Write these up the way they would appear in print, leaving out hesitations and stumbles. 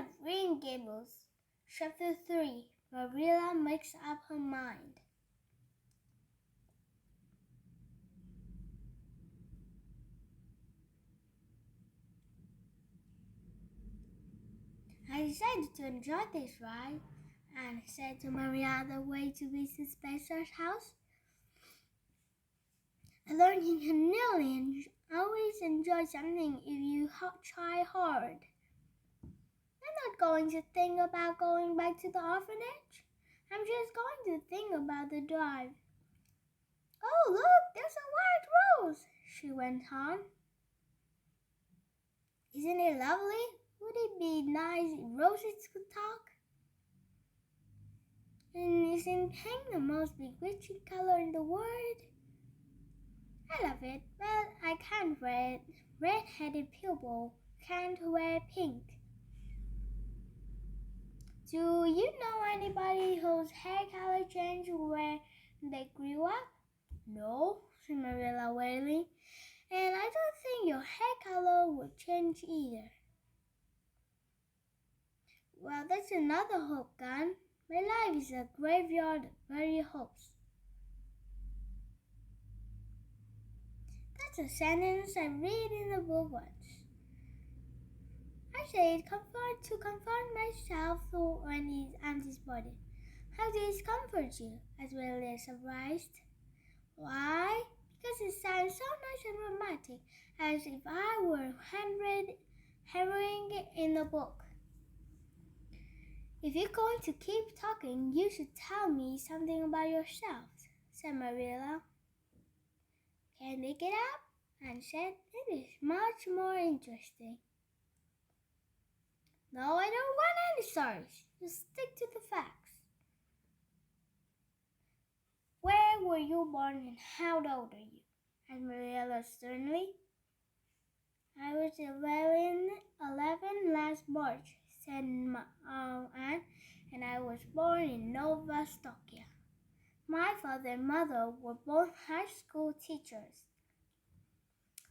of Green Gables, Chapter 3. Marilla makes up her mind. I decided to enjoy this ride and said to Maria on the way to Mrs. Spencer's house. I learned you can nearly always enjoy something if you try hard. I'm not going to think about going back to the orphanage. I'm just going to think about the drive. Oh, look, there's a white rose, she went on. Isn't it lovely? Would it be nice if roses could talk? And isn't pink the most bewitching color in the world? I love it, but I can't wear it. Red-headed people can't wear pink. Do you know anybody whose hair color changed when they grew up? No, said Marilla wearily, and I don't think your hair color would change either. Well, that's another hope gone. My life is a graveyard of buried hopes. That's a sentence I read in a book once. I say it to comfort myself when it's empty body. How does it comfort you? As Willie surprised. Why? Because it sounds so nice and romantic, as if I were heroine in a book. If you're going to keep talking, you should tell me something about yourself, said Marilla. Can they get up? Anne said. It is much more interesting. No, I don't want any stories. Just stick to the facts. Where were you born and how old are you? asked Marilla sternly. I was 11 last March, said Anne, and I was born in Nova Scotia. My father and mother were both high school teachers.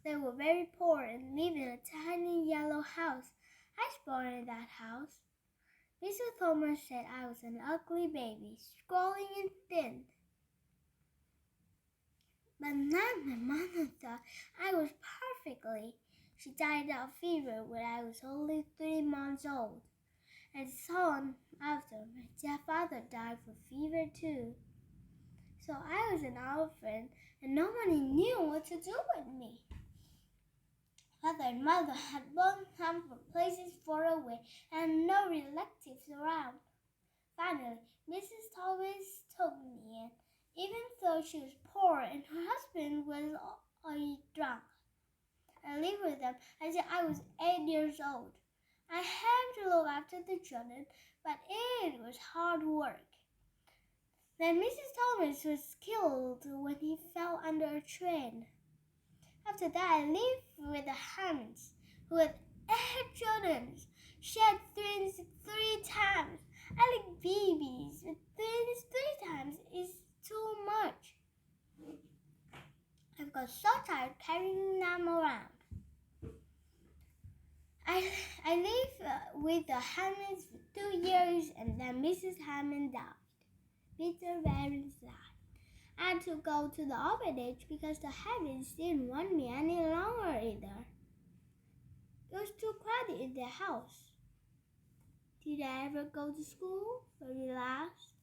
They were very poor and lived in a tiny yellow house. I was born in that house. Mrs. Thomas said I was an ugly baby, scrawny and thin. But not my mother thought I was perfectly. She died of fever when I was only 3 months old. And soon after, my father died of fever too. So I was an orphan and nobody knew what to do with me. Father and mother had both come from places far away and no relatives around. Finally, Mrs. Thomas took me in, even though she was poor and her husband was drunk. I lived with them until I was 8 years old. I had to look after the children, but it was hard work. Then Mrs. Thomas was killed when he fell under a train. After that, I lived with the Hammonds, who had 8 children. She had twins 3 times. I like babies, but twins 3 times is too much. I've got so tired carrying them around. I lived with the Hammonds for 2 years, and then Mrs. Hammond died. Peter Barron's died. I had to go to the orphanage because the Hammonds didn't want me any longer either. It was too crowded in their house. Did I ever go to school? Very last.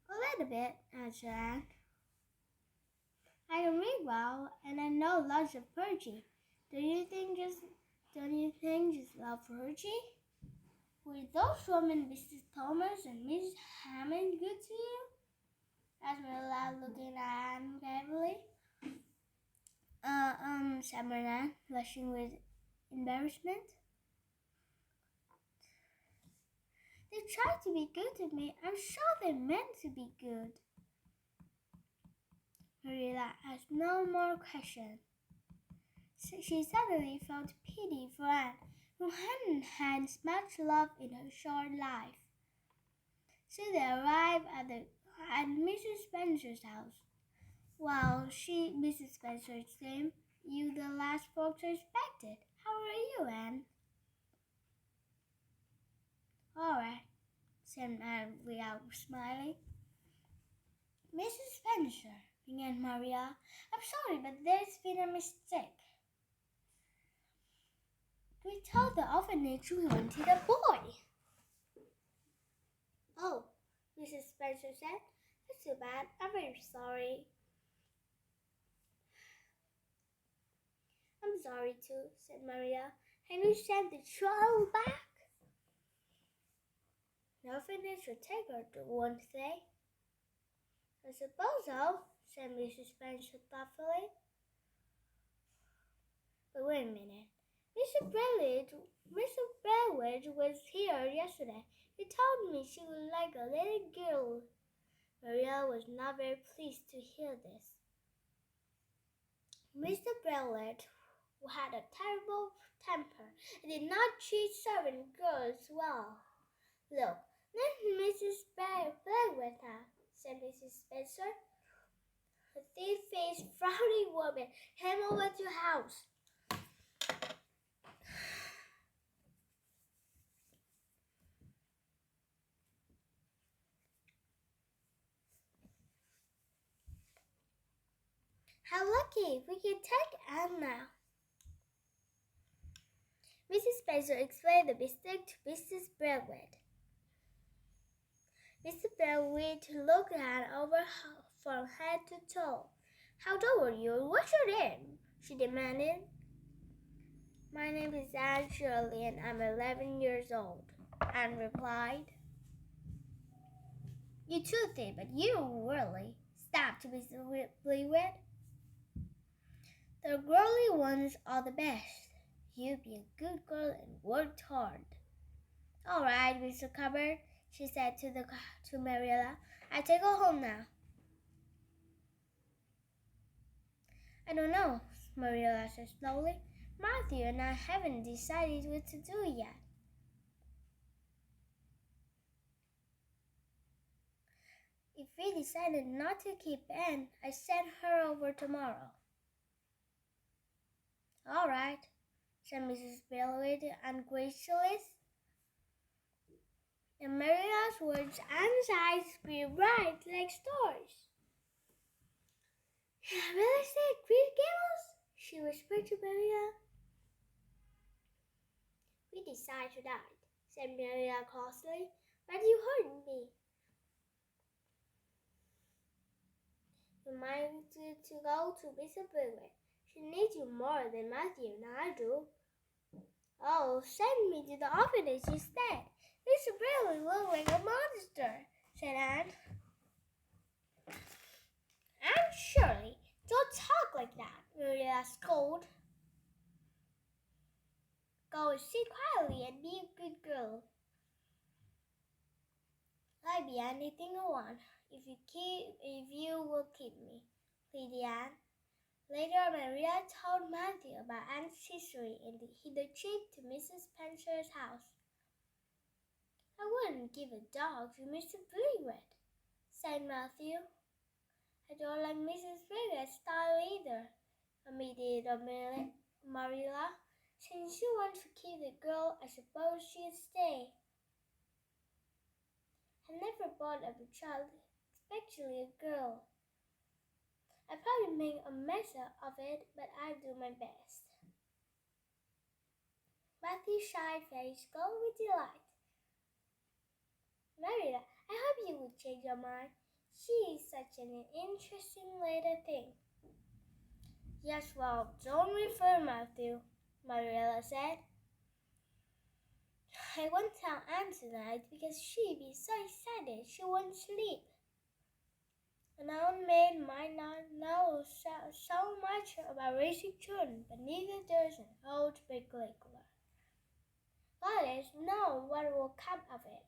A little bit, answered Anne. I can read well, and I know lots of poetry. Don't you think just love poetry? Were those women, Mrs. Thomas and Miss Hammond, good to you? asked Marilla, looking at Anne carefully. Said Marilla, blushing with embarrassment. They tried to be good to me. I'm sure they meant to be good. Marilla asked no more questions. She suddenly felt pity for Anne, who hadn't had much love in her short life. So they arrived at Mrs. Spencer's house. Well, Mrs. Spencer exclaimed, "You the last folks I expected. How are you, Anne?" said Aunt without smiling. Mrs. Spencer, began Maria, I'm sorry, but there's been a mistake. We told the orphanage we wanted a boy. Oh, Mrs. Spencer said, that's too bad. I'm very sorry. I'm sorry too, said Maria. Can you send the child back? The orphanage will take her, won't they? I suppose so, said Mrs. Spencer thoughtfully. But wait a minute. Mr. Bellwood was here yesterday. He told me she would like a little girl. Maria was not very pleased to hear this. Mr. Bellwood had a terrible temper and did not treat servant girls well. Look, let Mrs. Bellwood now, said Mrs. Spencer. A thin-faced, frowning woman came over to the house. How lucky! We can take Anne now. Mrs. Spencer explained the mistake to Mrs. Bellwood. Mrs. Bellwood looked Anne over from head to toe. How old are you? What's your name? She demanded. My name is Anne Shirley and I'm 11 years old, Anne replied. You too think, but you really stopped, Mrs. Bellwood. The girly ones are the best. You be a good girl and worked hard. All right, Mr. Cupboard, she said to Mariella. I take her home now. I don't know, Mariella said slowly. Matthew and I haven't decided what to do yet. If we decided not to keep Anne, I send her over tomorrow. All right, said Mrs. Bellwood ungraciously. In Maria's words, Anne's eyes grew bright like stars. Will I stay at Green Gables? She whispered to Maria. We decide tonight, said Maria crossly. But you hurt me. You might to go to Mrs. Bellwood. She needs you more than Matthew and I do. Oh, send me to the orphanage instead. Mr. Bellwood looks like a monster, said Anne. Anne Shirley, don't talk like that, Maria scolded. Go and sit quietly and be a good girl. I'll be anything I want if you will keep me, pleaded Anne. Later, Maria told Matthew about Anne's history and the trip to Mrs. Spencer's house. I wouldn't give a dog to Mr. Bellwood, said Matthew. I don't like Mrs. Bellwood's style either, admitted Marilla. Since you want to keep the girl, I suppose she'll stay. I never bought up a child, especially a girl. I probably make a mess of it, but I'll do my best. Matthew's shy face glowed with delight. Marilla, I hope you will change your mind. She is such an interesting little thing. Yes, well, don't refer, Matthew, Marilla said. I won't tell Anne tonight because she'll be so excited she won't sleep. An old maid might not know so much about raising children, but neither does an old bricklayer. Let us know what will come of it.